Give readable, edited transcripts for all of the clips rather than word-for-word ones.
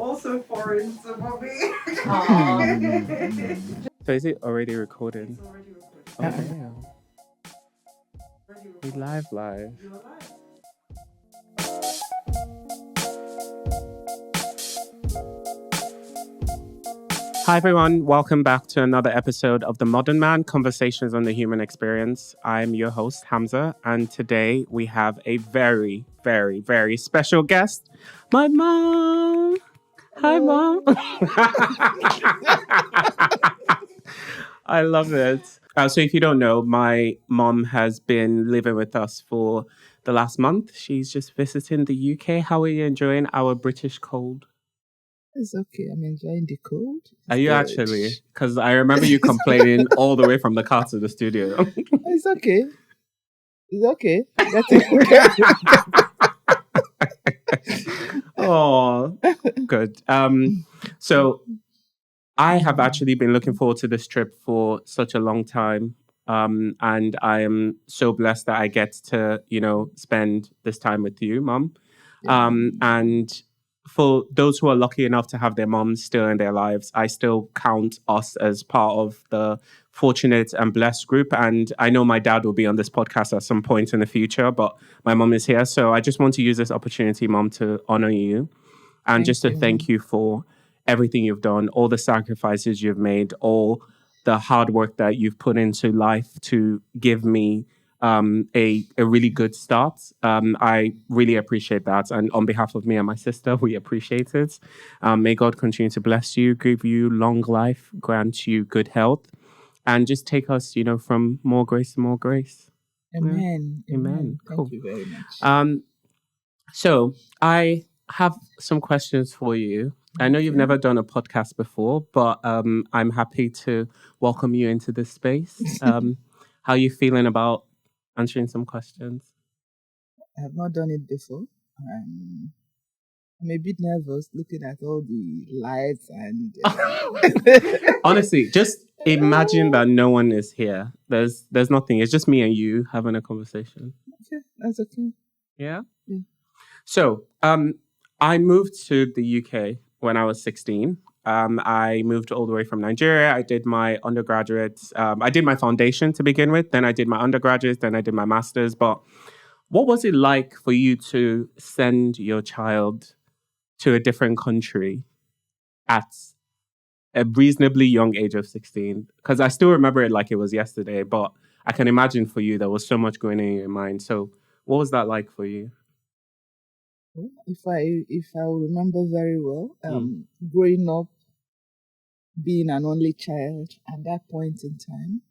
also foreign to mommy. So is it already recording? It's already recorded. Oh, damn. Already We recorded. live. You're live. Hi, everyone. Welcome back to another episode of The Modern Man, Conversations on the Human Experience. I'm your host, Hamza, and today we have a very, very, very special guest, my mom. Hi, Mom. I love it. So if you don't know, my mom has been living with us for the last month. She's just visiting the UK. How are you enjoying our British cold? It's okay. I'm enjoying the cold. Are you actually? Because I remember you complaining all the way from the car to the studio. It's okay. It's okay. Oh, good. So I have actually been looking forward to this trip for such a long time. And I am so blessed that I get to, spend this time with you, Mom. And for those who are lucky enough to have their moms still in their lives, I still count us as part of the fortunate and blessed group. And I know my dad will be on this podcast at some point in the future, but my mom is here. So I just want to use this opportunity, Mom, to honor you and just to thank you for everything you've done, all the sacrifices you've made, all the hard work that you've put into life to give me a really good start. I really appreciate that. And on behalf of me and my sister, we appreciate it. May God continue to bless you, give you long life, grant you good health, and just take us, from more grace to more grace. Amen. Yeah. Amen. Cool. Thank you very much. So I have some questions for you. I know you've never done a podcast before, but I'm happy to welcome you into this space. How are you feeling about answering some questions? I have not done it before. I'm a bit nervous looking at all the lights and. Honestly, just imagine that no one is here. There's nothing. It's just me and you having a conversation. Okay, that's okay. Yeah. Yeah. So, I moved to the UK when I was 16. I moved all the way from Nigeria. I did my undergraduate. I did my foundation to begin with. Then I did my undergraduate. Then I did my master's. But what was it like for you to send your child to a different country at a reasonably young age of 16? Because I still remember it like it was yesterday. But I can imagine for you, there was so much going on in your mind. So what was that like for you? If I remember very well, growing up, being an only child at that point in time,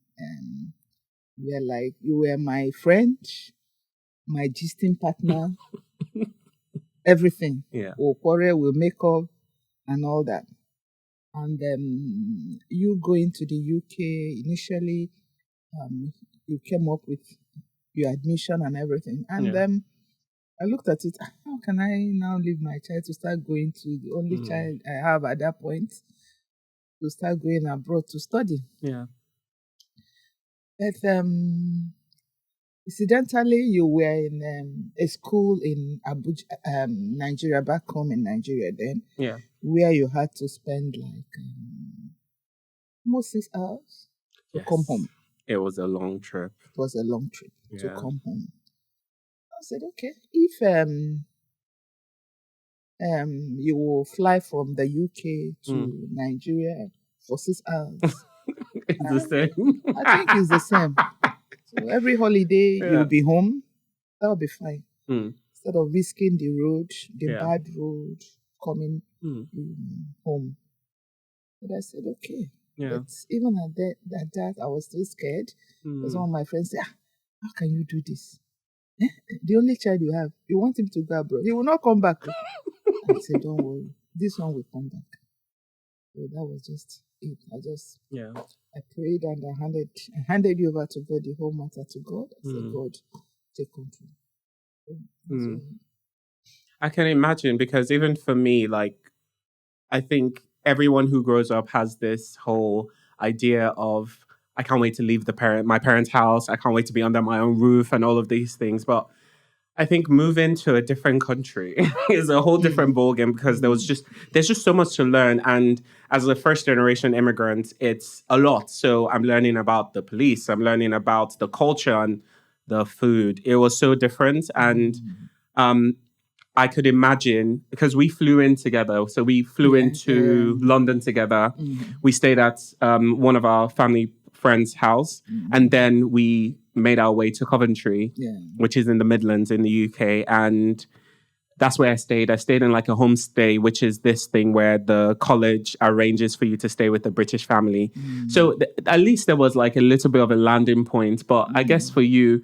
you were my friend, my gisting partner, everything. Yeah. We'll quarrel, we'll make up, and all that. And you going to the UK initially, you came up with your admission and everything, and I looked at it. How can I now leave my child to start going to the only child I have at that point to start going abroad to study? Yeah. But incidentally, you were in a school in Abuja, Nigeria, back home in Nigeria then. Yeah. Where you had to spend almost 6 hours to come home. It was a long trip. It was a long trip to Yeah. come home. I said, okay, if you will fly from the UK to Nigeria for 6 hours. It's the same. I think it's the same. So every holiday you'll be home. That'll be fine. Instead of risking the road, the bad road, coming home. But I said, okay. Yeah. But even at that, I was still scared. Because some of my friends say, how can you do this? The only child you have, you want him to go abroad. He will not come back. I said, don't worry. This one will come back. So that was just it. I prayed and I handed you over to God, the whole matter to God. I said, God, take control. So, I can imagine, because even for me, I think everyone who grows up has this whole idea of, I can't wait to leave my parents' house. I can't wait to be under my own roof and all of these things. But I think moving to a different country is a whole different ballgame because there's just so much to learn. And as a first generation immigrant, it's a lot. So I'm learning about the police, I'm learning about the culture and the food. It was so different. And I could imagine because we flew in together. So we flew into London together. We stayed at one of our family friend's house, and then we made our way to Coventry, which is in the Midlands in the UK. And that's where I stayed. I stayed in like a homestay, which is this thing where the college arranges for you to stay with a British family. So at least there was like a little bit of a landing point. But I guess for you,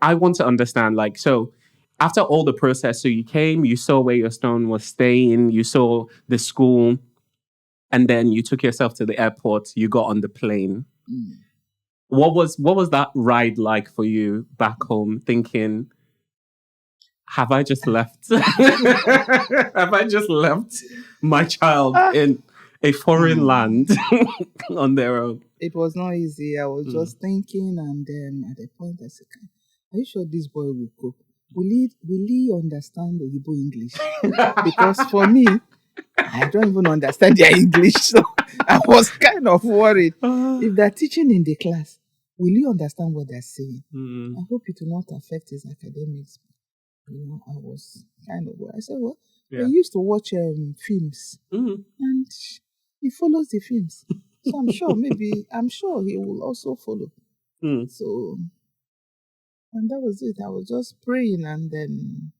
I want to understand, like, so after all the process, so you came, you saw where your stone was staying, you saw the school, and then you took yourself to the airport, you got on the plane. What was that ride like for you back home, thinking, have I just left? Have I just left my child in a foreign land on their own? It was not easy. I was just thinking, and then at a point I said, are you sure this boy will cope? Will he understand Oyibo English? Because for me, I don't even understand their English. So I was kind of worried. If they're teaching in the class, will he understand what they're saying? I hope it will not affect his academics. You know, I was kind of worried. I said, well, I used to watch films, and he follows the films. So I'm sure he will also follow. So, and that was it. I was just praying, and then,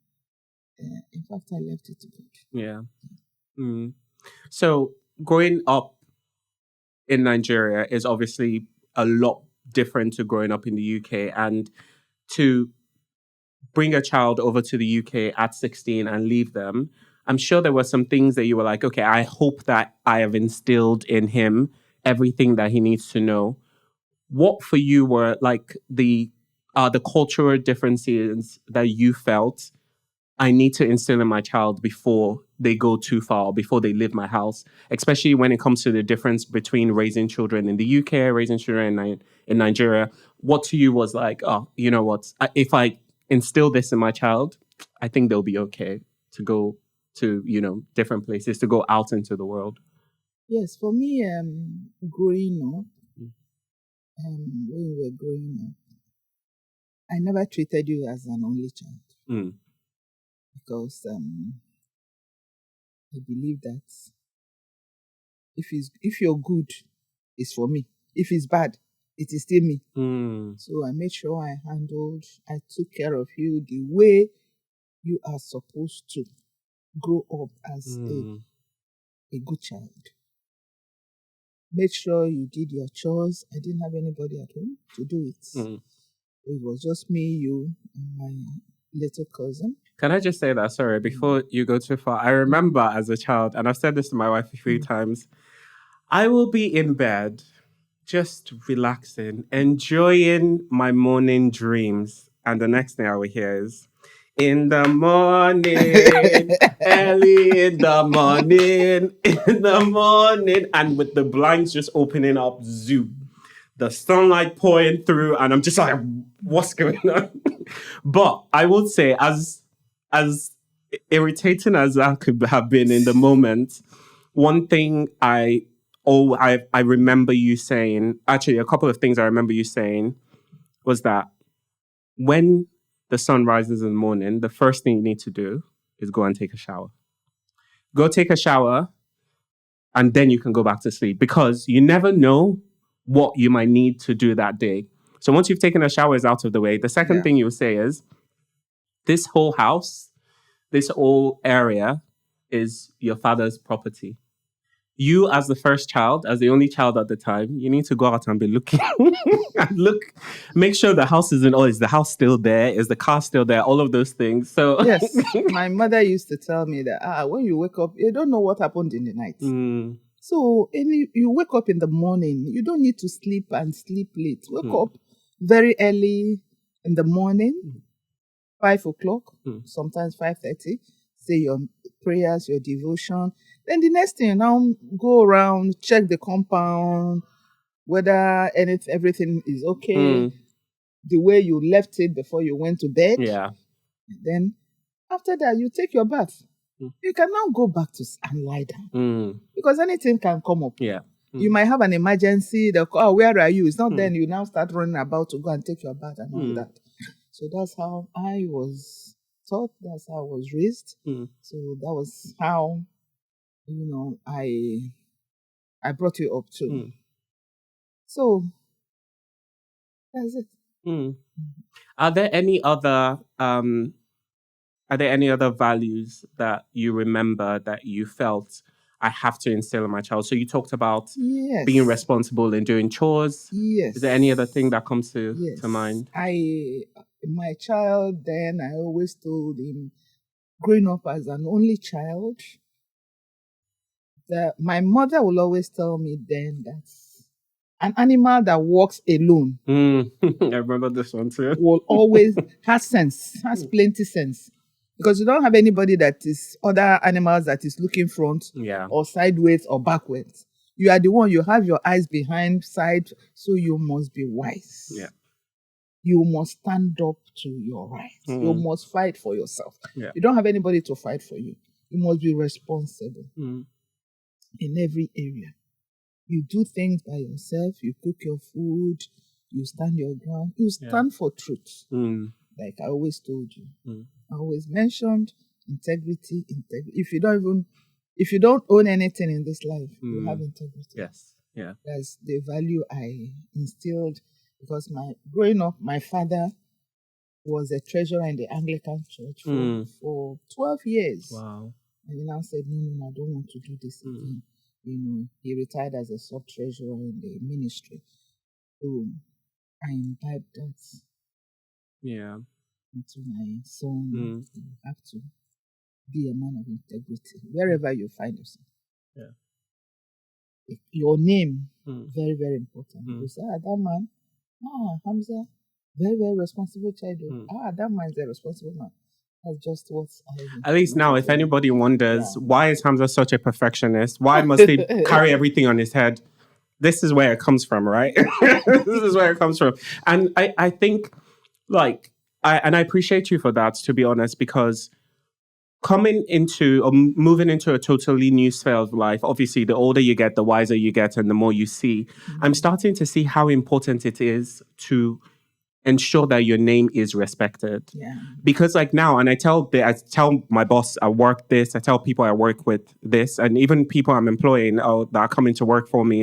in fact, I left it to God. Yeah. So growing up in Nigeria is obviously a lot different to growing up in the UK, and to bring a child over to the UK at 16 and leave them, I'm sure there were some things that you were like, okay, I hope that I have instilled in him everything that he needs to know. What for you were like the cultural differences that you felt I need to instill in my child before they go too far, before they leave my house, especially when it comes to the difference between raising children in the UK, raising children in Nigeria? What to you was like, oh, you know what? If I instill this in my child, I think they'll be okay to go to, different places, to go out into the world. Yes, for me, growing up, when we were growing up, I never treated you as an only child. Because I believe that if you're good, it's for me. If it's bad, it is still me. So I made sure I took care of you the way you are supposed to grow up as a good child. Made sure you did your chores. I didn't have anybody at home to do it. It was just me, you, and my little cousin. Can I just say that, sorry, before you go too far, I remember as a child, and I've said this to my wife a few times, I will be in bed, just relaxing, enjoying my morning dreams. And the next thing I will hear is, in the morning, early in the morning, and with the blinds just opening up, zoom, the sunlight pouring through, and I'm just like, what's going on? But I would say, as irritating as that could have been in the moment, one thing I remember you saying, actually a couple of things I remember you saying, was that when the sun rises in the morning, the first thing you need to do is go and take a shower. Go take a shower, and then you can go back to sleep, because you never know what you might need to do that day. So once you've taken a shower is out of the way, the second thing you'll say is, this whole house, this whole area is your father's property. You, as the first child, as the only child at the time, you need to go out and be looking. and make sure the house is in order. Is the house still there? Is the car still there? All of those things. So yes, my mother used to tell me that when you wake up, you don't know what happened in the night. So you wake up in the morning, you don't need to sleep and sleep late. Wake up very early in the morning, 5 o'clock, sometimes 5:30. Say your prayers, your devotion. Then the next thing, now go around, check the compound, whether everything is okay. The way you left it before you went to bed. Yeah. Then after that, you take your bath. Mm. You can now go back to and lie down. Mm. Because anything can come up. Yeah. You might have an emergency. They'll call, where are you? It's not then you now start running about to go and take your bath and all that. So that's how I was taught. That's how I was raised. So that was how, I brought you up too. So that's it. Are there any other values that you remember that you felt I have to instill in my child? So you talked about being responsible and doing chores. Yes. Is there any other thing that comes to mind? My child, then I always told him, growing up as an only child, that my mother will always tell me then that an animal that walks alone I remember this one too. will always has plenty sense. Because you don't have anybody that is other animals that is looking front or sideways or backwards. You are the one, you have your eyes behind, side, so you must be wise. Yeah. You must stand up to your rights. You must fight for yourself. Yeah. You don't have anybody to fight for you. You must be responsible in every area. You do things by yourself. You cook your food. You stand your ground. You stand for truth. Like I always told you. I always mentioned integrity. If you don't own anything in this life, you have integrity. Yes. Yeah. That's the value I instilled, because growing up, my father was a treasurer in the Anglican Church for 12 years. Wow. And he now said, no, I don't want to do this again. He retired as a sub-treasurer in the ministry. So I imbibed that into my son. You have to be a man of integrity wherever you find yourself. Yeah. Your name, very, very important. You say, that man, Hamza, very, very responsible child. That man is a responsible man. That's just what At least now, if anybody wonders, why is Hamza such a perfectionist? Why must he carry everything on his head? This is where it comes from, right? This is where it comes from. And I think, I appreciate you for that, to be honest, because coming into or moving into a totally new sphere of life, obviously, the older you get, the wiser you get, and the more you see. I'm starting to see how important it is to ensure that your name is respected. Yeah. Because now, and I tell my boss at work this, I tell people I work with this, and even people I'm employing that are coming to work for me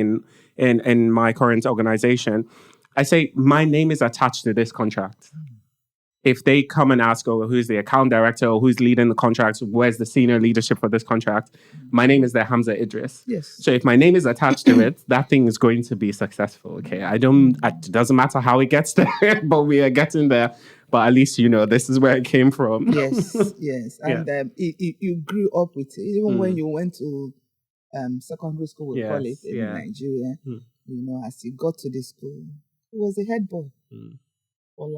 in my current organization, I say, my name is attached to this contract. If they come and ask, who's the account director or who's leading the contract, where's the senior leadership for this contract? My name is there, Hamza Idris. Yes. So if my name is attached to it, that thing is going to be successful. Okay. It doesn't matter how it gets there, but we are getting there. But at least, this is where it came from. Yes, yes. And you grew up with it. Even when you went to secondary school, we call it in Nigeria, as you got to the school, he was a head boy for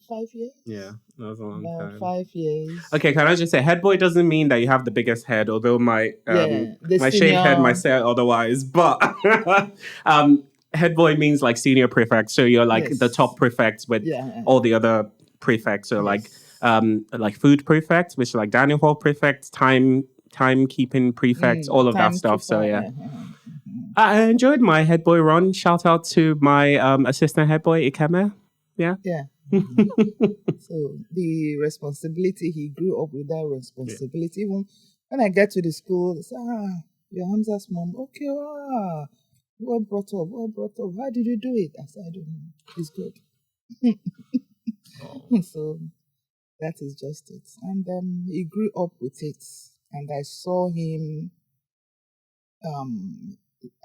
5 years? Yeah, that was a long time. 5 years. Okay, can I just say, head boy doesn't mean that you have the biggest head, although my shaved head might say otherwise. But head boy means senior prefect, so you're the top prefect with all the other prefects. So food prefect, which is dining hall prefect, timekeeping prefect, all of that stuff. So I enjoyed my head boy run. Shout out to my assistant head boy Ikeme. Yeah. Yeah. So the responsibility, he grew up with that responsibility. Even when I get to the school, they say, you're Hamza's mom. Okay, what brought up? How did you do it? I said, I don't know. It's good. So that is just it. And he grew up with it. And I saw him,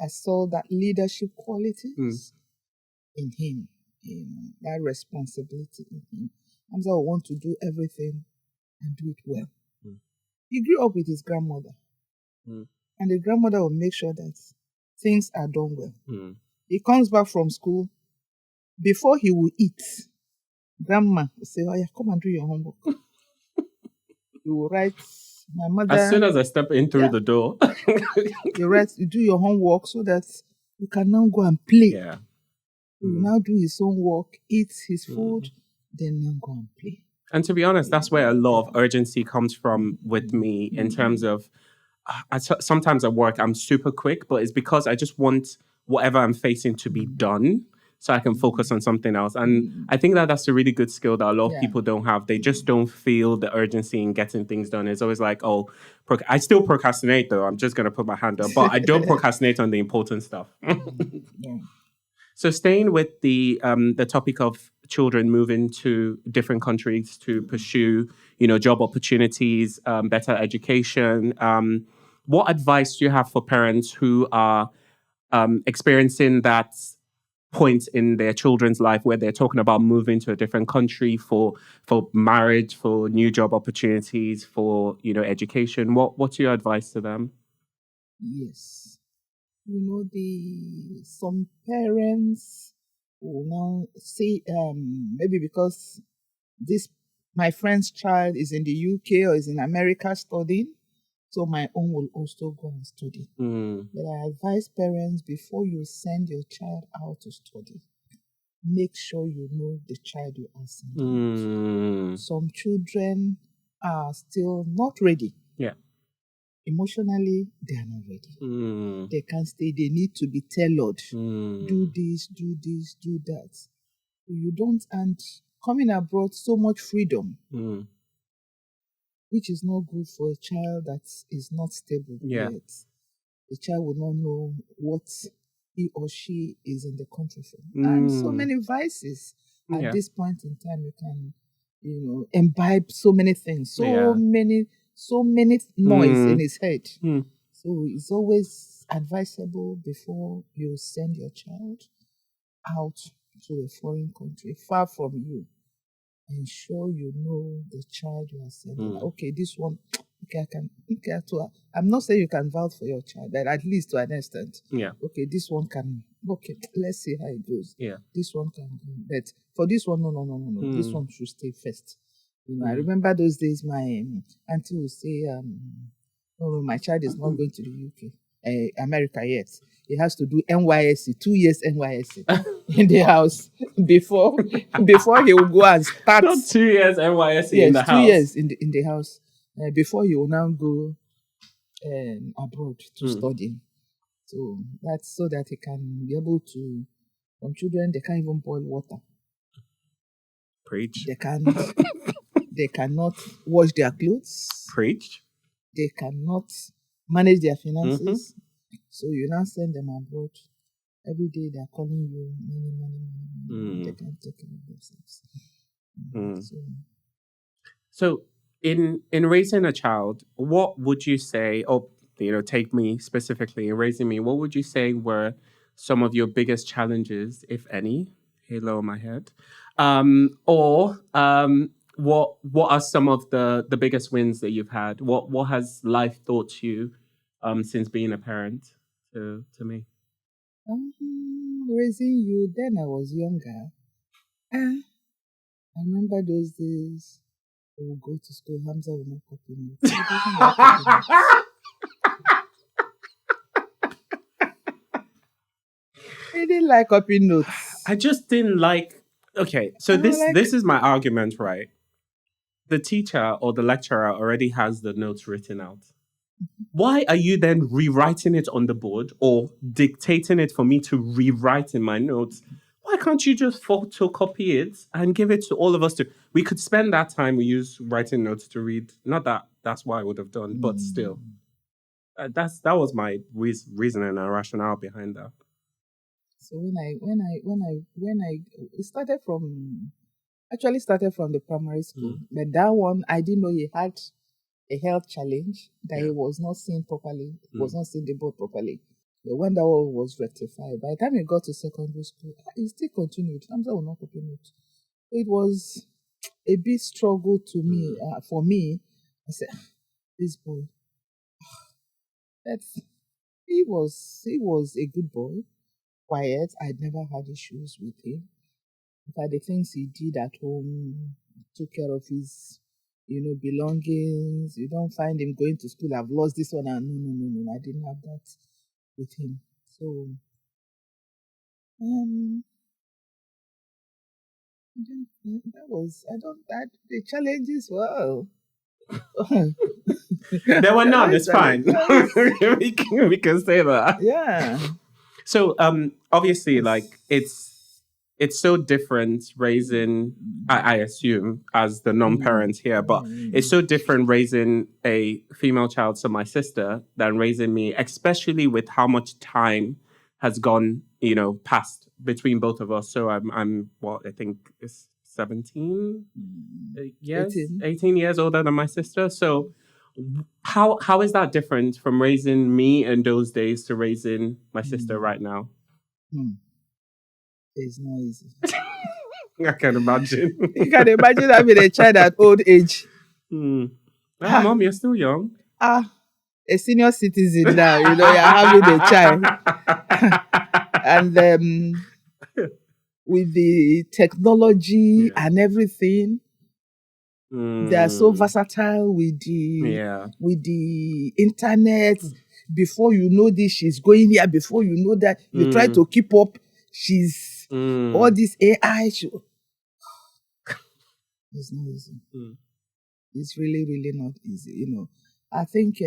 I saw that leadership qualities in him. That responsibility in him. Hamza will want to do everything and do it well. He grew up with his grandmother. And the grandmother will make sure that things are done well. He comes back from school. Before he will eat, grandma will say, come and do your homework. He will write, my mother... As soon as I step in through the door. You do your homework so that you can now go and play. Yeah. He will now do his own work, eat his food, then now go and play. And to be honest, that's where a lot of urgency comes from with me in terms of sometimes at work, I'm super quick, but it's because I just want whatever I'm facing to be done so I can focus on something else. And I think that that's a really good skill that a lot of Yeah. people don't have. They just don't feel the urgency in getting things done. It's always like, oh, I still procrastinate though. I'm just going to put my hand up, but I don't procrastinate on the important stuff. Yeah. So staying with the topic of children moving to different countries to pursue, job opportunities, better education. What advice do you have for parents who are experiencing that point in their children's life where they're talking about moving to a different country for marriage, for new job opportunities, for education? What's your advice to them? Yes. Some parents will now say, maybe because this my friend's child is in the UK or is in America studying, so my own will also go and study. But I advise parents, before you send your child out to study, make sure you know the child you are sending out. Some children are still not ready. Yeah. Emotionally, they are not ready. They can't stay. They need to be tailored. Do this, do this, do that. You don't, and coming abroad, so much freedom, which is not good for a child that is not stable yet. The child will not know what he or she is in the country for. And so many vices at this point in time. You can, imbibe so many things, so many noise in his head. So it's always advisable, before you send your child out to a foreign country, far from you, ensure you know the child you are sending. Okay, this one, I'm not saying you can vouch for your child, but at least to an extent. Yeah. Okay, this one can. Okay, let's see how it goes. Yeah. This one can go. But for this one, no. This one should stay first. I remember those days. My auntie would say, "Oh, my child is not going to the UK, America yet. He has to do NYSC, 2 years NYSC in the house before he will go and start." Not 2 years NYSC yes, in the 2 house. years in the house before he will now go abroad to study. So that's so that he can be able to. Some children, they can't even boil water. Preach. They can't. They cannot wash their clothes. Preach. They cannot manage their finances. So you now send them abroad. Every day they're calling you money. They can't take care of themselves. So in raising a child, what would you say, or take me specifically in raising me, what would you say were some of your biggest challenges, if any? Halo on my head. What are some of the biggest wins that you've had? What has life taught you since being a parent to me? Raising you, then I was younger. I remember those days. We would go to school. Hamza would not copy notes. He doesn't like copy notes. He didn't like copy notes. I just didn't like. Okay, so this is my argument, right? The teacher or the lecturer already has the notes written out. Why are you then rewriting it on the board or dictating it for me to rewrite in my notes? Why can't you just photocopy it and give it to all of us to? We could spend that time we use writing notes to read. Not that that's what I would have done, but still, that was my reasoning and rationale behind that. So when I it started from the primary school, but that one I didn't know he had a health challenge that he was not seeing properly, was not seeing the board properly. But when that one was rectified, by the time he got to secondary school, he still continued. Hamza will not copy notes. It was a big struggle to me. For me, I said, this boy. He was a good boy, quiet. I'd never had issues with him. In fact, the things he did at home, took care of his belongings. You don't find him going to school. I've lost this one. And no. I didn't have that with him. So, The challenges, well. There were none. It's fine. Challenges. we can say that. Yeah. So, obviously, Yes. like it's so different raising. I assume as the non-parent here, but it's so different raising a female child, so my sister, than raising me, especially with how much time has gone, past between both of us. So I'm what I think is 17 years, 18 years older than my sister. So how is that different from raising me in those days to raising my sister right now? It's not easy. I can imagine. You can imagine having a child at old age. Mom, you're still young. A senior citizen now, you're having a child. And with the technology and everything, they are so versatile with the internet. Before you know this, she's going here. Before you know that, you try to keep up. She's all this AI. It's not easy. It's really, really not easy. I think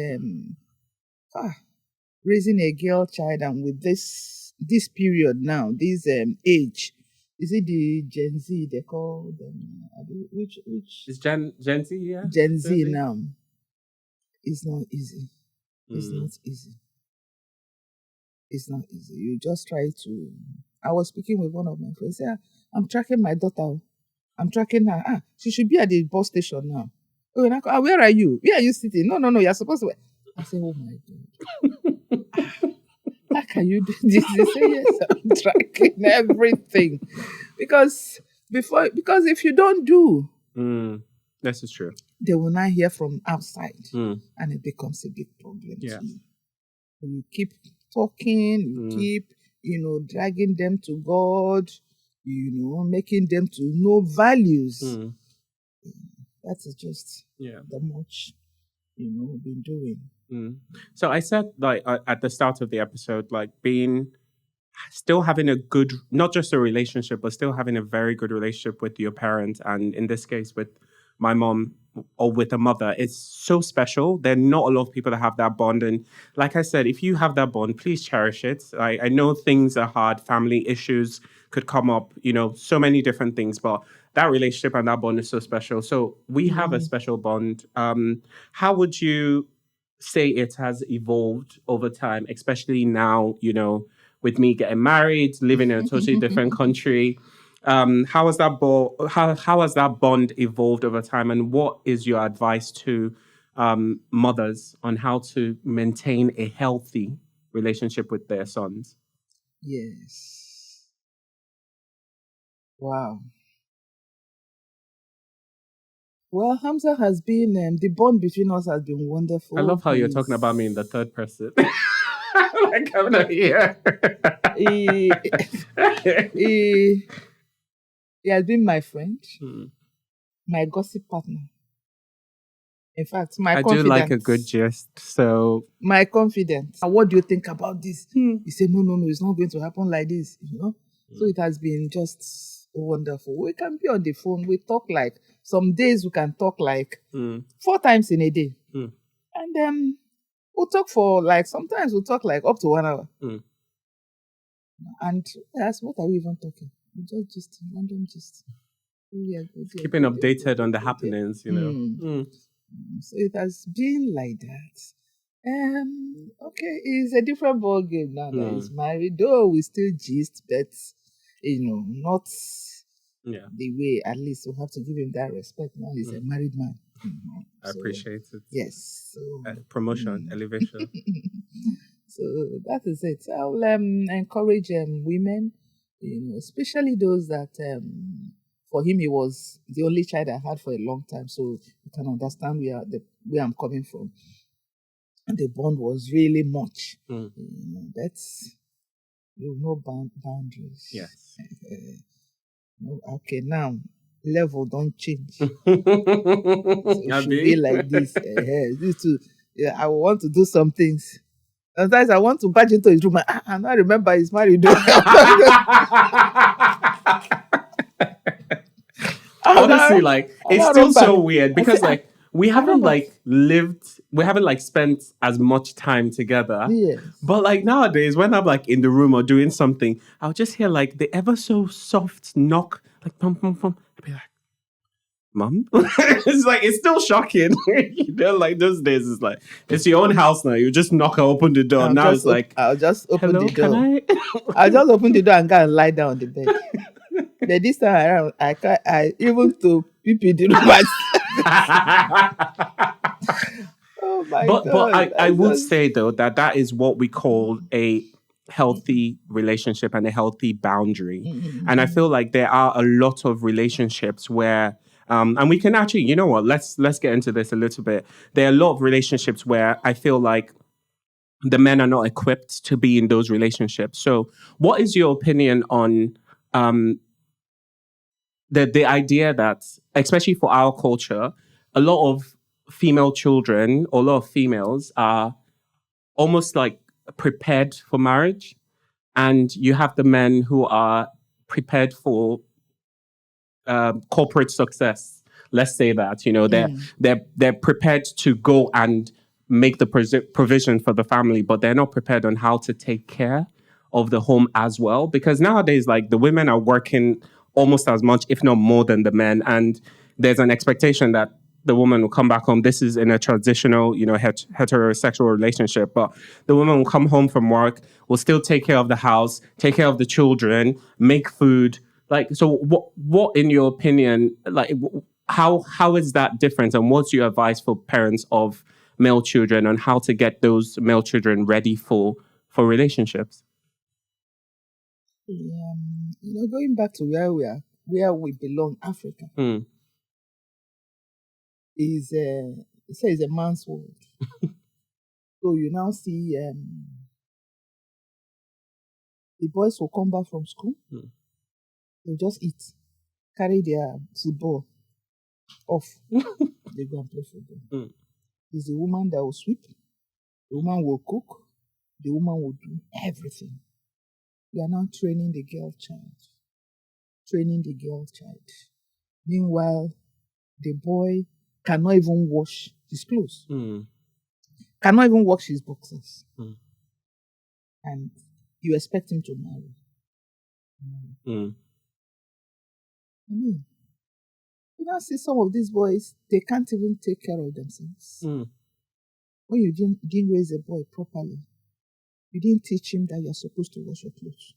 raising a girl child, and with this period now, this age. Is it the Gen Z they call them? Which? It's Gen Z, yeah. Gen Z now. It's not easy. It's not easy. It's not easy. You just try to. I was speaking with one of my friends. Yeah, I'm tracking my daughter. I'm tracking her. She should be at the bus station now. Oh, where are you? Where are you sitting? No. You're supposed to. I say, oh my God. How can you do this? They say, yes, I'm tracking everything. Because if you don't do, this is true. They will not hear from outside, and it becomes a big problem. Yeah. To you. You keep talking, you keep, dragging them to God, making them to know values. That is just the much, been doing. So I said, like, at the start of the episode, like, still having a good, not just a relationship, but still having a very good relationship with your parents, and in this case with my mom or with a mother, it's so special. There are not a lot of people that have that bond, and like I said, if you have that bond, please cherish it. I know things are hard, family issues could come up, so many different things, but that relationship and that bond is so special. So we have a special bond. How would you say it has evolved over time, especially now, with me getting married, living in a totally different country? How has that bond evolved over time, and what is your advice to mothers on how to maintain a healthy relationship with their sons? Yes. Wow. Well, Hamza has been, the bond between us has been wonderful. I love how you're talking about me in the third person. Like I'm not here. He has been my friend, my gossip partner. In fact, my confidant. I do like a good gist, so... My confidant. What do you think about this? He said, no, it's not going to happen like this, So it has been just wonderful. We can be on the phone. We talk like, some days we can talk like 4 times in a day. And we'll talk for sometimes we'll talk like up to 1 hour. And that's what are we even talking? We just random gist. Keeping updated on the happenings, So it has been like that. Okay, it's a different ball game now that he's married. Though we still gist, but not the way. At least we have to give him that respect. Now he's a married man. I appreciate it. Yes. So, promotion, elevation. So that is it. I will encourage women, especially those that for him he was the only child I had for a long time, so you can understand where I'm coming from. And the bond was really much. That's no boundaries. Yes. Okay, now level don't change. So it should be like this. This too. Yeah, I want to do some things. Sometimes I want to barge into his room. I don't remember he's married. honestly, like, it's still so weird because, like, we haven't spent as much time together. Yes. But like nowadays, when I'm like in the room or doing something, I'll just hear like the ever so soft knock, like pum pum pum. I'll be like, Mom? It's like, it's still shocking. Like those days, it's like, it's your own house now. You just knock and open the door. Now it's like, I'll just open hello, the door. can I? I'll just open the door and go and lie down on the bed. But this time around, I even to pee the room. Oh my God. But I would say though that is what we call a healthy relationship and a healthy boundary. Mm-hmm. And I feel like there are a lot of relationships where and we can actually, you know what, let's get into this a little bit. There are a lot of relationships where I feel like the men are not equipped to be in those relationships. So what is your opinion on the idea that, especially for our culture, a lot of female children or a lot of females are almost like prepared for marriage, and you have the men who are prepared for corporate success. Let's say that, you know, they're prepared to go and make the provision for the family, but they're not prepared on how to take care of the home as well. Because nowadays, like, the women are working almost as much, if not more, than the men, and there's an expectation that the woman will come back home. This is in a traditional, you know, heterosexual relationship, but the woman will come home from work, will still take care of the house, take care of the children, make food. Like, so what in your opinion, like, how is that different? And what's your advice for parents of male children on how to get those male children ready for relationships? You know, going back to where we belong, Africa, is a man's world. So you now see the boys will come back from school, they'll just eat, carry their football off, they go and play football. It's the woman that will sweep, the woman will cook, the woman will do everything. We are now training the girl child. Meanwhile, the boy cannot even wash his clothes, cannot even wash his boxers. And you expect him to marry. I mean, you now see some of these boys, they can't even take care of themselves. When you didn't raise a boy properly, you didn't teach him that you're supposed to wash your clothes.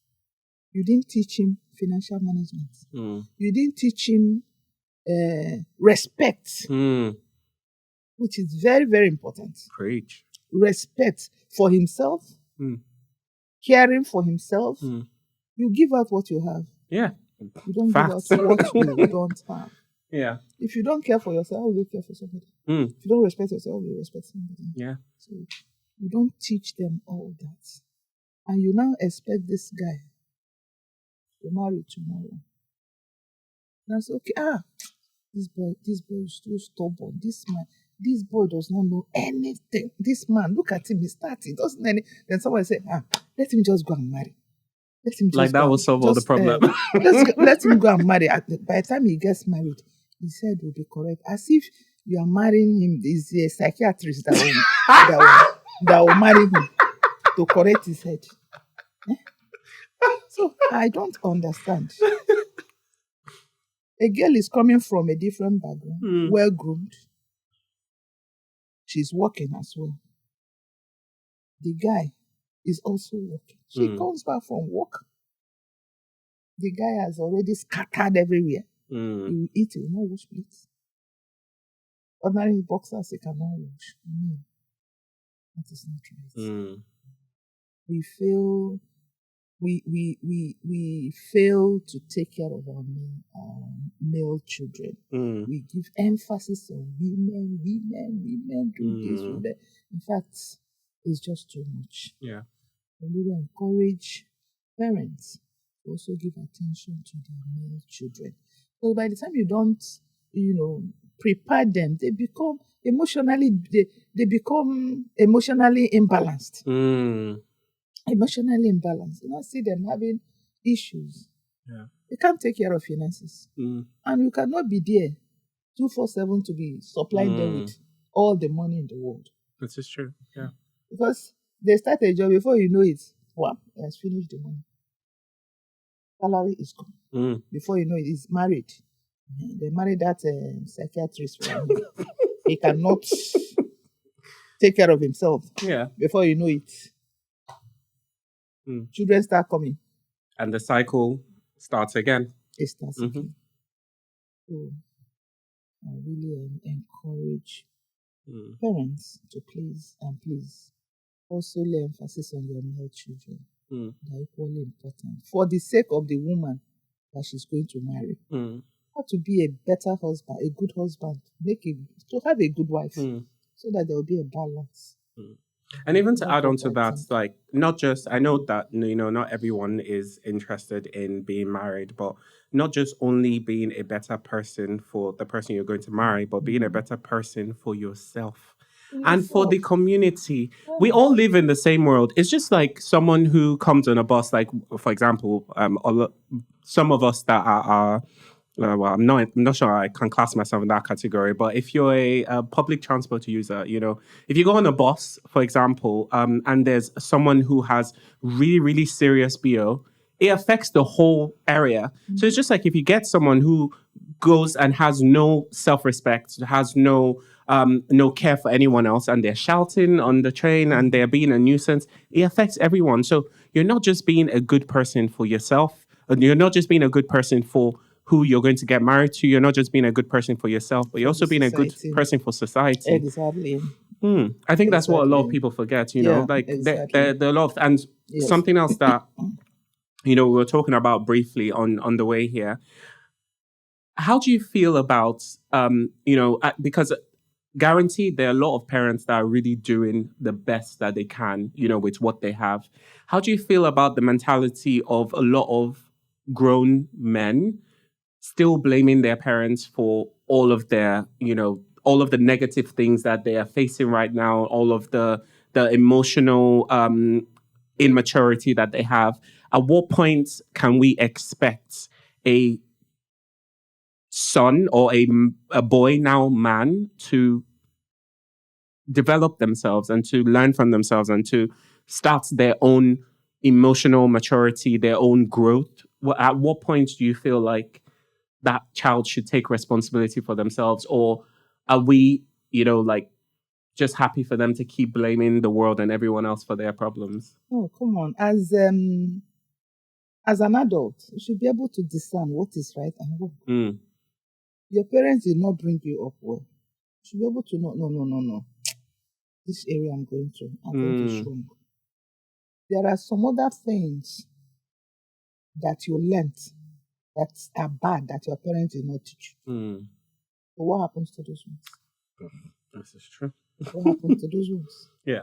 You didn't teach him financial management. You didn't teach him respect, which is very, very important. Preach. Respect for himself, caring for himself. You give out what you have. Yeah. You don't Facts. give out what you don't have. Yeah. If you don't care for yourself, how will you care for somebody? If you don't respect yourself, how will you respect somebody? Yeah. So you don't teach them all that. And you now expect this guy to marry tomorrow. That's okay. This boy is too stubborn. This boy does not know anything. This man, look at him, he's 30. He doesn't know anything. Then somebody say, let him just go and marry. Let him just like, that will solve all the problem. Let him go and marry. By the time he gets married, his head will be correct. As if you are marrying him, there's a psychiatrist that will marry him to correct his head. So I don't understand. A girl is coming from a different background, well-groomed. She's working as well. The guy is also working. She comes back from work. The guy has already scattered everywhere. He will eat, he will not wash plates. Ordinary boxers, he cannot wash. That is not right. We fail to take care of our male children. We give emphasis on women do this, women. In fact, it's just too much. Yeah. And we will encourage parents to also give attention to their male children. So by the time you don't, prepare them, they become emotionally imbalanced. Emotionally imbalanced. You see them having issues. Yeah. You can't take care of finances. And you cannot be there 247 to be supplying them with all the money in the world. This is true. Yeah. Because they start a job, before you know it, wham, he has finished the money. Salary is gone. Before you know it, he's married. They married that psychiatrist for him. He cannot take care of himself. Yeah. Before you know it, children start coming. And the cycle starts again. It starts again. So I really encourage parents to please also lay emphasis on their male children. They're equally important. For the sake of the woman that she's going to marry. How to be a better husband, a good husband, to have a good wife, so that there will be a balance. And even to add on to that, like, not just, I know that, not everyone is interested in being married, but not just only being a better person for the person you're going to marry, but being a better person for yourself. And for the community. We all live in the same world. It's just like someone who comes on a bus, like, for example, some of us that are well, I'm not sure I can class myself in that category, but if you're a public transport user, if you go on a bus, for example, and there's someone who has really, really serious BO, it affects the whole area. So it's just like if you get someone who goes and has no self-respect, has no care for anyone else, and they're shouting on the train and they're being a nuisance, it affects everyone. So you're not just being a good person for yourself, and you're not just being a good person for who you're going to get married to. You're not just being a good person for yourself, but you're also being a good person for society. Exactly. I think that's what a lot of people forget, like there are a lot of, and something else that, we were talking about briefly on the way here. How do you feel about, because guaranteed there are a lot of parents that are really doing the best that they can, with what they have. How do you feel about the mentality of a lot of grown men still blaming their parents for all of their, all of the negative things that they are facing right now, all of the emotional immaturity that they have? At what point can we expect a son or a boy, now man, to develop themselves and to learn from themselves and to start their own emotional maturity, their own growth? At what point do you feel like that child should take responsibility for themselves? Or are we, just happy for them to keep blaming the world and everyone else for their problems? Oh, come on. As an adult, you should be able to discern what is right and wrong. Your parents did not bring you up well. You should be able to know, no. This area I'm going to, I think is wrong. There are some other things that you learnt that are bad that your parents did not teach you. But what happens to those ones? This is true. What happens to those ones? Yeah.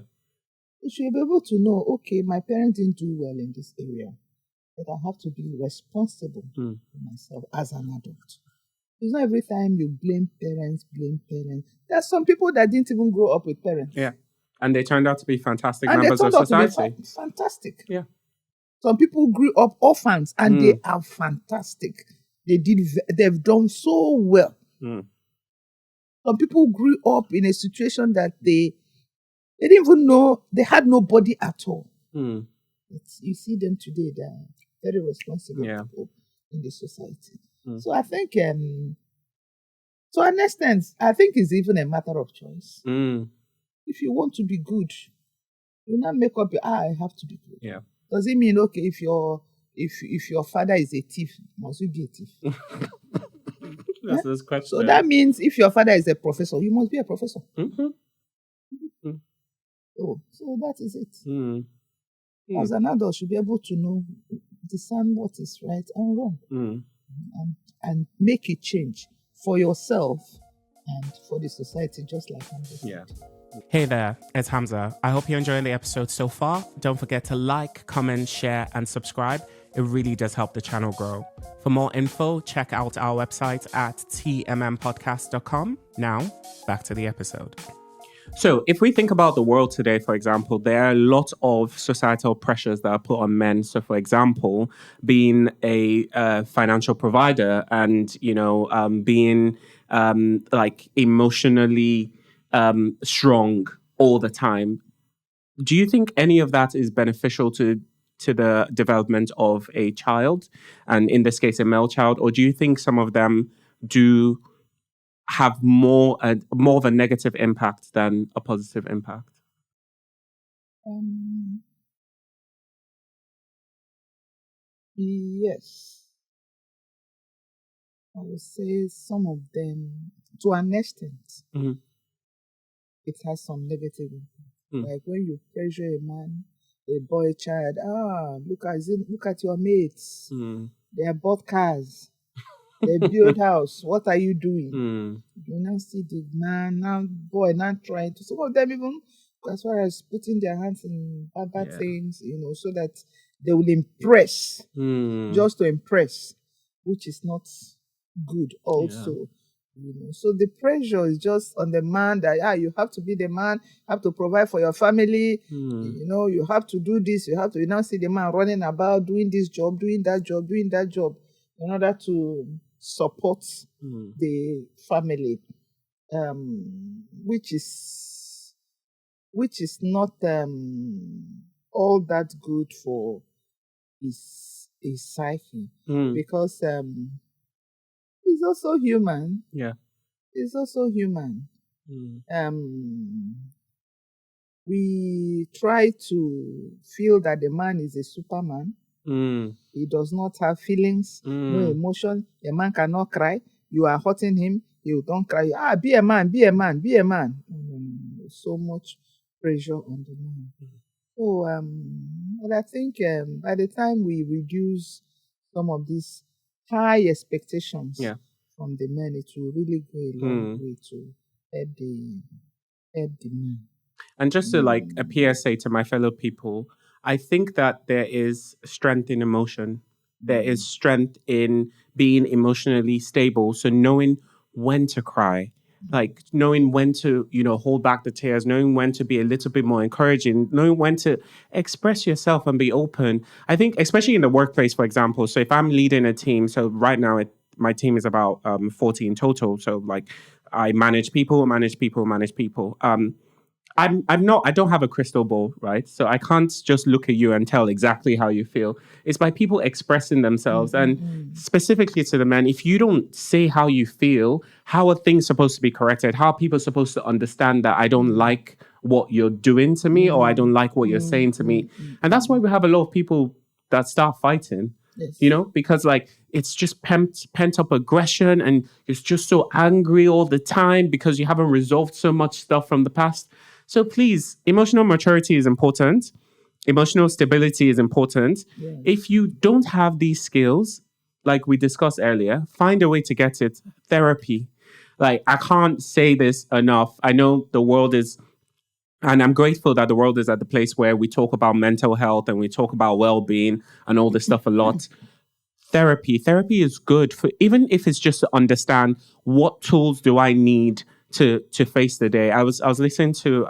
You should be able to know, okay, my parents didn't do well in this area, but I have to be responsible for myself as an adult. It's not every time you blame parents. There are some people that didn't even grow up with parents. Yeah. And they turned out to be fantastic members of society. Fantastic. Yeah. Some people grew up orphans and they are fantastic. They've done so well. Some people grew up in a situation that they didn't even know they had nobody at all. You see them today, they're very responsible people in the society. So I think, to an extent, I think it's even a matter of choice. If you want to be good, you not make up I have to be good. Yeah. Does it mean, okay, if your father is a thief, must you be a thief? That's this question. So that means if your father is a professor, you must be a professor. Oh, so that is it. As an adult, you should be able to know, discern what is right and wrong, and make a change for yourself and for the society, just like Hamza said. Yeah. Hey there, it's Hamza. I hope you're enjoying the episode so far. Don't forget to like, comment, share, and subscribe. It really does help the channel grow. For more info, check out our website at tmmpodcast.com. Now, back to the episode. So, if we think about the world today, for example, there are lots of societal pressures that are put on men. So, for example, being a financial provider and, being like emotionally strong all the time. Do you think any of that is beneficial to the development of a child, and in this case, a male child, or do you think some of them do have more of a negative impact than a positive impact? Yes, I would say some of them, to an extent, Mhm. it has some negative impact. Mm. Like when you pressure a man, a boy child, look at your mates. Mm. They have bought cars. They build house. What are you doing? Mm. You now see the man, now boy, now trying to, some of them even as far as putting their hands in bad Yeah. things, so that they will impress, just to impress, which is not good also. So the pressure is just on the man that you have to be the man, have to provide for your family, you have to do this, you now see the man running about doing this job, doing that job, in order to support the family, which is not all that good for his psyche, because he's also human. Yeah. He's also human. We try to feel that the man is a superman. He does not have feelings, no emotion. A man cannot cry. You are hurting him, he don't cry. Be a man, be a man, be a man. So much pressure on the man. So, but I think by the time we reduce some of these high expectations from the men, it will really go a long way to help the man. And just to like a PSA to my fellow people, I think that there is strength in emotion. There is strength in being emotionally stable. So knowing when to cry, like knowing when to, hold back the tears, knowing when to be a little bit more encouraging, knowing when to express yourself and be open. I think, especially in the workplace, for example. So if I'm leading a team, so right now my team is about 40 in total. So like I manage people. I don't have a crystal ball, right? So I can't just look at you and tell exactly how you feel. It's by people expressing themselves. And specifically to the men, if you don't say how you feel, how are things supposed to be corrected? How are people supposed to understand that I don't like what you're doing to me, or I don't like what you're saying to me? And that's why we have a lot of people that start fighting. Yes. Because like it's just pent up aggression, and you're just so angry all the time because you haven't resolved so much stuff from the past. So please, emotional maturity is important. Emotional stability is important. Yes. If you don't have these skills, like we discussed earlier, find a way to get it. Therapy. Like, I can't say this enough. I know the world is, and I'm grateful that the world is at the place where we talk about mental health and we talk about well-being and all this stuff a lot. Therapy is good for, even if it's just to understand what tools do I need to face the day. I was listening to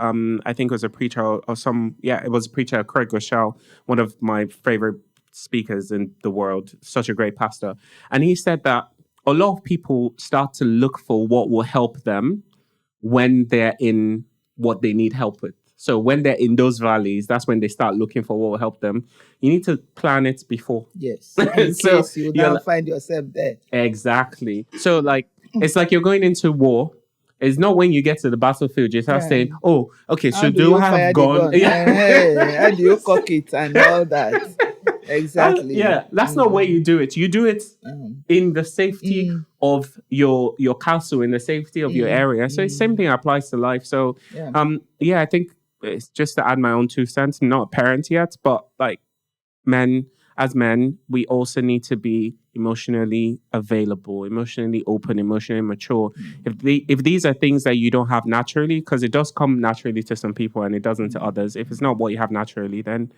I think it was a preacher it was a preacher, Craig Rochelle, one of my favorite speakers in the world, such a great pastor, and he said that a lot of people start to look for what will help them when they're in what they need help with. So when they're in those valleys, that's when they start looking for what will help them. You need to plan it before. Yes. In So case you now find yourself there. Exactly. So like it's like you're going into war. It's not when you get to the battlefield you start saying, "Oh, okay, so do I have gone?" How do you cock it and all that? Exactly. That's not where you do it. You do it in the safety of your castle, in the safety of your area. So the same thing applies to life. So I think it's just to add my own 2 cents. I'm not a parent yet, but like as men, we also need to be emotionally available, emotionally open, emotionally mature. If these are things that you don't have naturally, because it does come naturally to some people and it doesn't to others. If it's not what you have naturally, then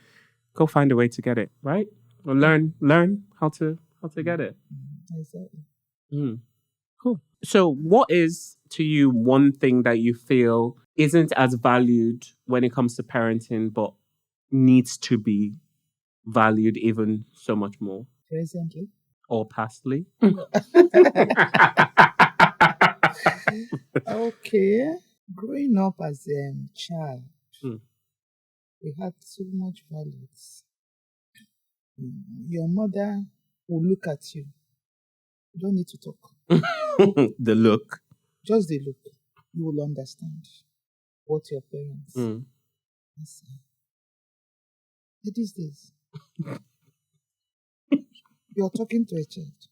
go find a way to get it, right? Or learn how to get it. Exactly. Cool. So what is to you one thing that you feel isn't as valued when it comes to parenting, but needs to be valued even so much more? Presently. Or pastly? Okay. Growing up as a child, Hmm. we had so much values. Your mother will look at you. You don't need to talk. The look. Just the look. You will understand what your parents Hmm. say. These days, you're talking to a child.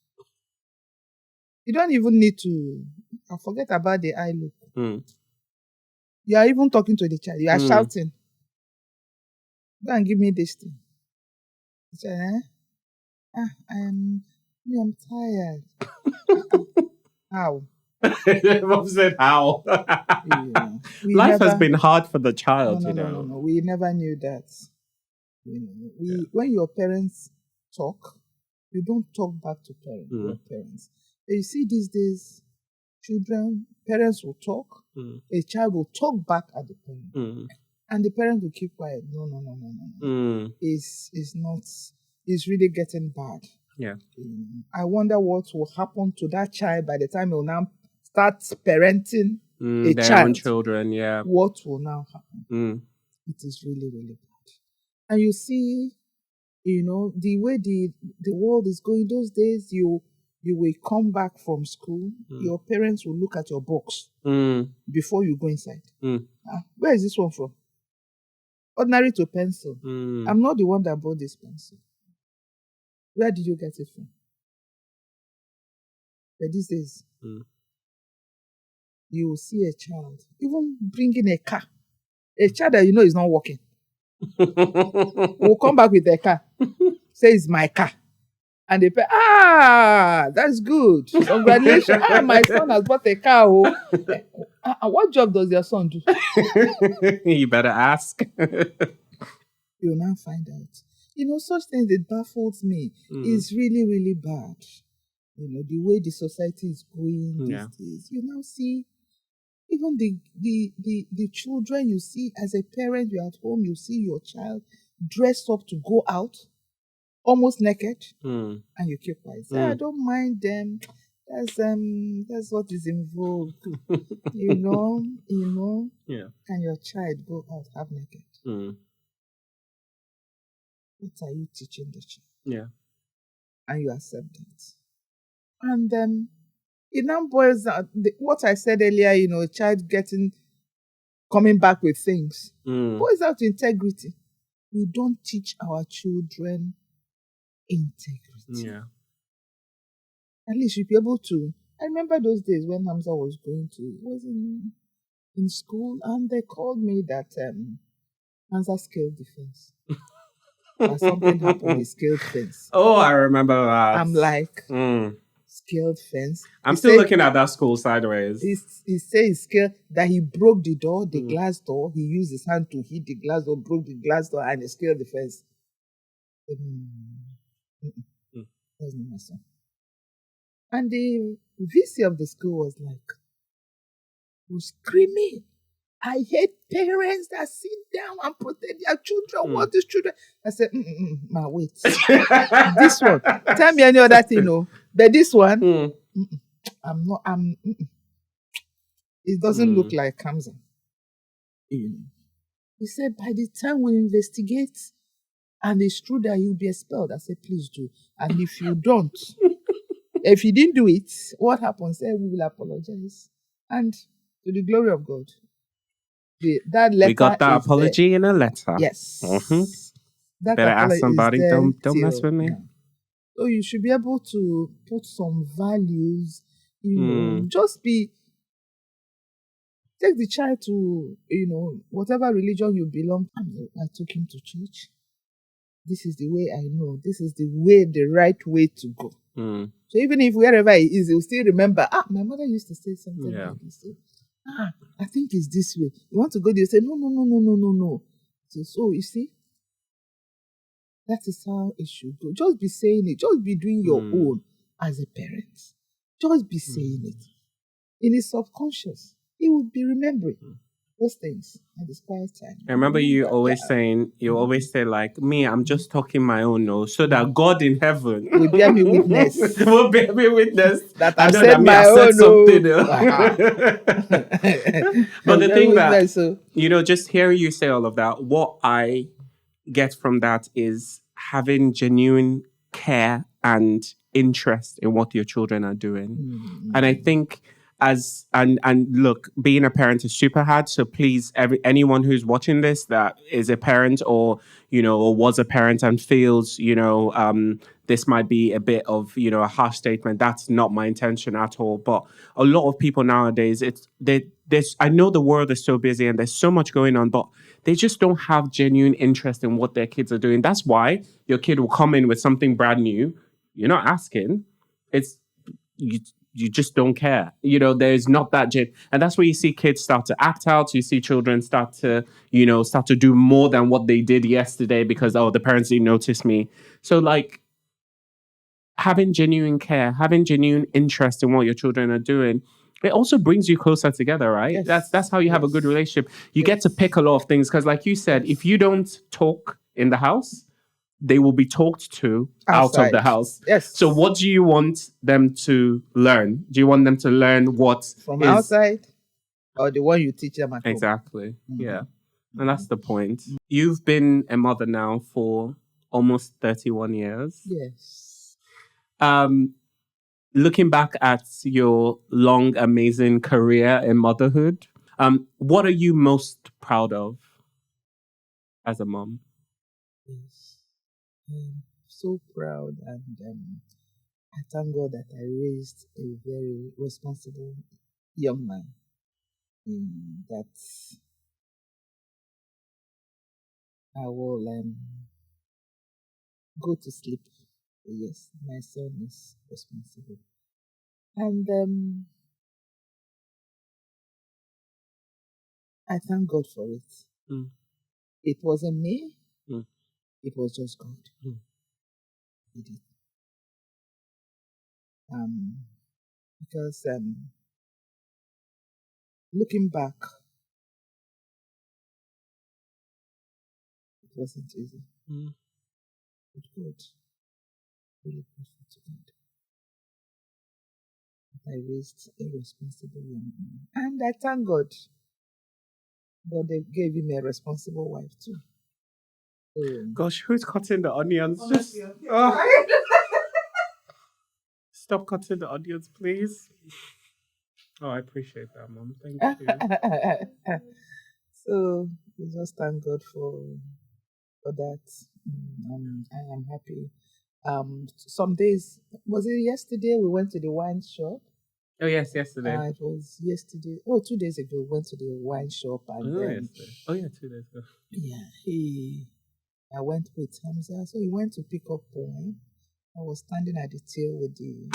You don't even need to forget about the eye look. Hmm. You are even talking to the child. You are Hmm. shouting. Go and give me this thing. He said, I'm tired. How? Mom said how? Yeah. Life has been hard for the child, No. We never knew that. When your parents talk, you don't talk back to your parents. But you see these days, parents will talk, a child will talk back at the parent. And the parent will keep quiet. No. It's really getting bad. Yeah. I wonder what will happen to that child by the time he will now start parenting a their child. own children, yeah. What will now happen? It is really, really bad. And you see, the way the world is going those days, you will come back from school, your parents will look at your box before you go inside. Where is this one from? Ordinary to pencil. I'm not the one that bought this pencil. Where did you get it from? But these days, you will see a child, even bringing a car. A child that is not working. Will come back with a car. Say it's my car. And they pay, that's good. Congratulations. My son has bought a car. What job does your son do? You better ask. You'll now find out. Such things, it baffles me. It's really, really bad. The way the society is going these days. You now see, even the children you see as a parent, you're at home, you see your child dressed up to go out, almost naked, and you keep quiet. Say, I don't mind them. That's what is in vogue. Yeah. Can your child go out half naked? What are you teaching the child? Yeah. And you accept that. And it now boils down, what I said earlier, a child coming back with things. Boils out to integrity. We don't teach our children integrity. Yeah. At least you'll be able to. I remember those days when Hamza was in school, and they called me that Hamza scaled the fence. That something happened, he scaled fence. Oh, I remember that. I'm like, scaled fence. I'm still looking at that school sideways. He said he scaled, that he broke the door, the glass door. He used his hand to hit the glass door, broke the glass door, and he scaled the fence. That's not my son. And the VC of the school was screaming, I hate parents that sit down and protect their children. What is children? I said, wait. This one. Tell me any other thing, But this one, it doesn't look like Hamza. He said, by the time we investigate and it's true that he'll be expelled, I said, please do. And if you don't, if you didn't do it, what happens? We will apologize. And to the glory of God, that letter. We got that apology in a letter. Yes. That better ask somebody. Don't mess with me. So you should be able to put some values. Take the child to whatever religion you belong to. I took him to church. This is the way I know. This is the right way to go. So even if wherever he is, he'll still remember. My mother used to say something like this. I think it's this way. You want to go there? You say, no. So you see, that is how it should go. Just be saying it. Just be doing your own as a parent. Just be saying it. in his subconscious, he would be remembering those things at his quiet time. I remember you always Yeah. saying, you always say like, me, I'm just talking my own nose so that God in heaven Will bear me witness. will bear me witness. That I I've know said that me, my I've said own. something. But the thing that, just hearing you say all of that, what I get from that is having genuine care and interest in what your children are doing. And I think and look, being a parent is super hard. So please, anyone who's watching this that is a parent or or was a parent and feels this might be a bit of a harsh statement. That's not my intention at all. But a lot of people nowadays, I know the world is so busy and there's so much going on, but they just don't have genuine interest in what their kids are doing. That's why your kid will come in with something brand new. You're not asking. It's you just don't care. There's not that and that's where you see kids start to act out. You see children start to do more than what they did yesterday because the parents didn't notice me. So like having genuine care, having genuine interest in what your children are doing, it also brings you closer together, right? Yes. That's how you have a good relationship. You get to pick a lot of things because, like you said, if you don't talk in the house, they will be talked to out of the house. Yes. So what do you want them to learn? Do you want them to learn what from outside or the one you teach them at home? Exactly. Yeah. And that's the point. You've been a mother now for almost 31 years. Yes. Looking back at your long, amazing career in motherhood, what are you most proud of as a mom? Yes. I'm so proud, and I thank God that I raised a very responsible young man. That I will go to sleep. Yes, my son is responsible, and I thank God for it. It wasn't me. It was just God. He did. Because looking back, it wasn't easy. But God, really grateful to God. I raised a responsible young man. And I thank God. But they gave him a responsible wife too. Gosh, who's cutting the onions? Stop cutting the onions, please. Oh, I appreciate that, Mom. Thank you. So we just thank God for that. I am happy. Some days, was it yesterday? We went to the wine shop. Oh yes, yesterday. It was yesterday. Oh, 2 days ago, we went to the wine shop and yesterday. Oh yeah, 2 days ago. Yeah, I went with Hamza, so he went to pick up wine. I was standing at the till with the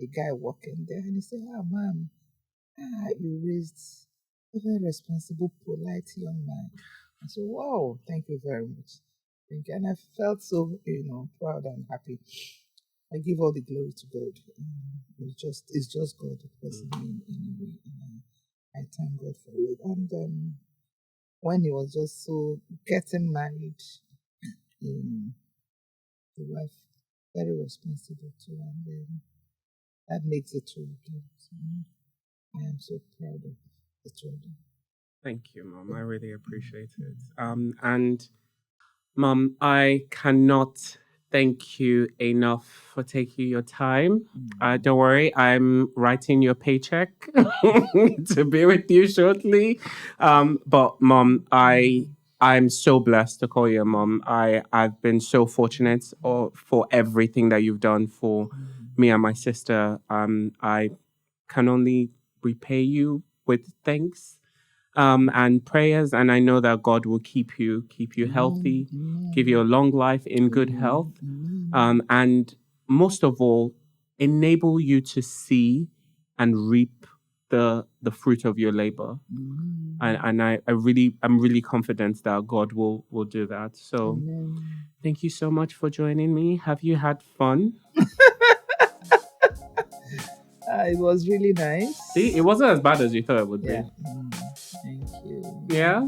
guy working there, and he said, Ma'am, you raised a very responsible, polite young man. I said, wow, thank you very much. Thank you. And I felt so, proud and happy. I give all the glory to God. It's just God. It wasn't me in any way. And I thank God for it. And when he was just so getting married, the wife very responsible too, and that makes it two of them. So I am so proud of the children. Thank you, Mom. I really appreciate it. And Mom, I cannot thank you enough for taking your time. Don't worry, I'm writing your paycheck to be with you shortly. But Mom, I'm so blessed to call you a mom. I've been so fortunate for everything that you've done for me and my sister. I can only repay you with thanks and prayers, and I know that God will keep you healthy, give you a long life in good health, and most of all, enable you to see and reap the fruit of your labor. And I'm really confident that God will do that. So thank you so much for joining me. Have you had fun? It was really nice. See, it wasn't as bad as you thought it would Yeah. be. Thank you. Yeah?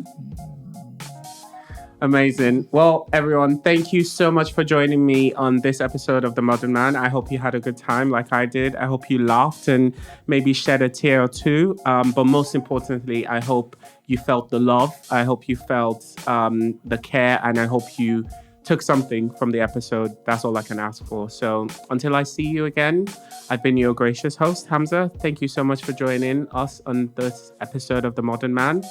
Amazing. Well, everyone, thank you so much for joining me on this episode of The Modern Man. I hope you had a good time like I did. I hope you laughed and maybe shed a tear or two. But most importantly, I hope you felt the love. I hope you felt the care. And I hope you took something from the episode. That's all I can ask for. So until I see you again, I've been your gracious host, Hamza. Thank you so much for joining us on this episode of The Modern Man.